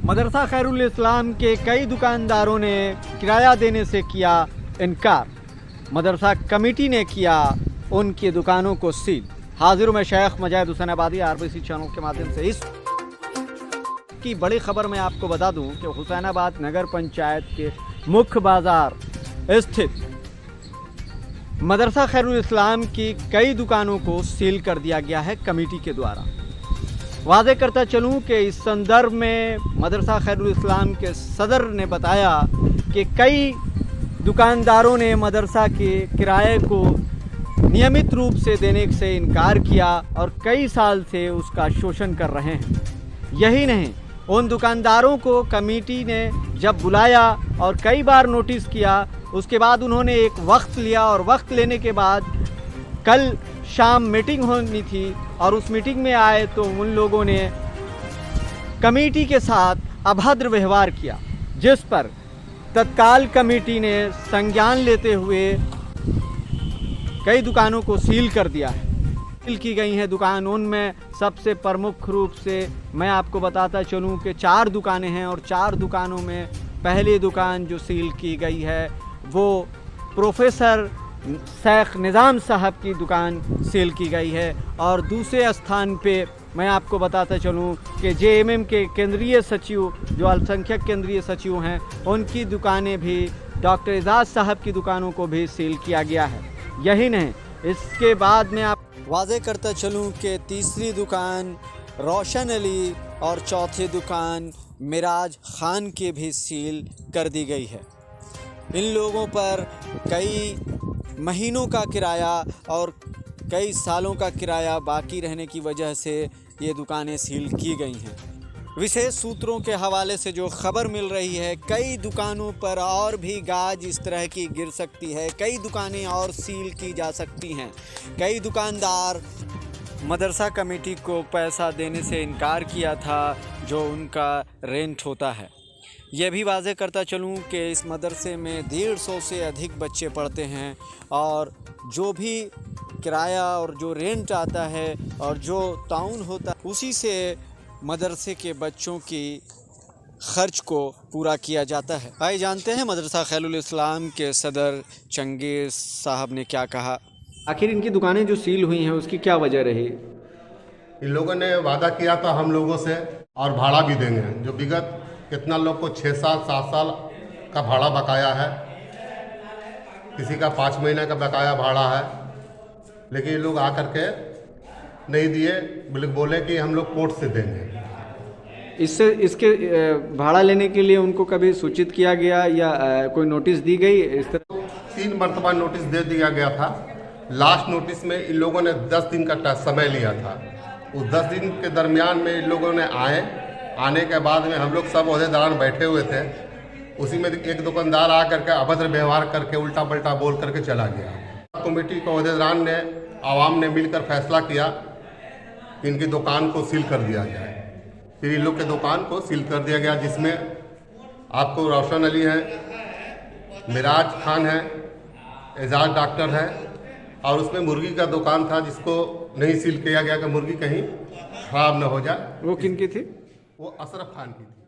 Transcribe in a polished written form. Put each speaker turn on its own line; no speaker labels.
मदरसा खैरुल इस्लाम के कई दुकानदारों ने किराया देने से किया इनकार। मदरसा कमेटी ने किया उनकी दुकानों को सील। हाजिर में शेख मजाहिद हुसैन आबादी RBC चैनल के माध्यम से इस की बड़ी खबर मैं आपको बता दूं कि हुसैनाबाद नगर पंचायत के मुख्य बाजार स्थित मदरसा खैरुल इस्लाम की कई दुकानों को सील कर दिया गया है कमेटी के द्वारा। वादे करता चलूं कि इस संदर्भ में मदरसा खैरुल इस्लाम के सदर ने बताया कि कई दुकानदारों ने मदरसा के किराए को नियमित रूप से देने से इनकार किया और कई साल से उसका शोषण कर रहे हैं। यही नहीं, उन दुकानदारों को कमेटी ने जब बुलाया और कई बार नोटिस किया, उसके बाद उन्होंने एक वक्त लिया और वक्त लेने के बाद कल शाम मीटिंग होनी थी और उस मीटिंग में आए तो उन लोगों ने कमेटी के साथ अभद्र व्यवहार किया, जिस पर तत्काल कमेटी ने संज्ञान लेते हुए कई दुकानों को सील कर दिया है। सील की गई हैं दुकान, उनमें सबसे प्रमुख रूप से मैं आपको बताता चलूं कि 4 दुकानें हैं और 4 दुकानों में पहली दुकान जो सील की गई है वो प्रोफेसर शेख निज़ाम साहब की दुकान सील की गई है और दूसरे स्थान पे मैं आपको बताता चलूं कि JMM के केंद्रीय सचिव जो अल्पसंख्यक केंद्रीय सचिव हैं उनकी दुकानें भी डॉक्टर एजाज साहब की दुकानों को भी सील किया गया है। यही नहीं, इसके बाद में आप वाज़े करता चलूं कि तीसरी दुकान रोशन अली और चौथी दुकान मिराज खान की भी सील कर दी गई है। इन लोगों पर कई महीनों का किराया और कई सालों का किराया बाकी रहने की वजह से ये दुकानें सील की गई हैं। विशेष सूत्रों के हवाले से जो खबर मिल रही है, कई दुकानों पर और भी गाज इस तरह की गिर सकती है, कई दुकानें और सील की जा सकती हैं। कई दुकानदार मदरसा कमेटी को पैसा देने से इनकार किया था जो उनका रेंट होता है। यह भी वाज़े करता चलूँ कि इस मदरसे में 150 से अधिक बच्चे पढ़ते हैं और जो भी किराया और जो रेंट आता है और जो ताउन होता है उसी से मदरसे के बच्चों की खर्च को पूरा किया जाता है। आइए जानते हैं मदरसा खैरुल इस्लाम के सदर चंगेज़ साहब ने क्या कहा। आखिर इनकी दुकानें जो सील हुई हैं उसकी क्या वजह रही?
इन लोगों ने वादा किया था हम लोगों से और भाड़ा भी देंगे, जो विगत कितना लोग को 6 साल 7 साल का भाड़ा बकाया है, किसी का 5 महीने का बकाया भाड़ा है, लेकिन ये लोग आकर के नहीं दिए, बोले कि हम लोग कोर्ट से देंगे।
इसके भाड़ा लेने के लिए उनको कभी सूचित किया गया या कोई नोटिस दी गई? इस तरह
3 मरतबा नोटिस दे दिया गया था। लास्ट नोटिस में इन लोगों ने 10 दिन का समय लिया था। उस 10 दिन के दरमियान में इन लोगों ने आने के बाद में हम लोग सब ओहदेदार बैठे हुए थे। उसी में एक दुकानदार आकर के अभद्र व्यवहार करके उल्टा पल्टा बोल करके चला गया। कमेटी के ओहदेदार ने आवाम ने मिलकर फैसला किया कि इनकी दुकान को सील कर दिया जाए। फिर इन लोग के दुकान को सील कर दिया गया, जिसमें आपको रोशन अली है, मिराज खान है, एजाज डॉक्टर है और उसमें मुर्गी का दुकान था जिसको नहीं सील किया गया कि मुर्गी कहीं खराब न हो जाए।
वो किन की थी?
वो अशरफ खान की थी।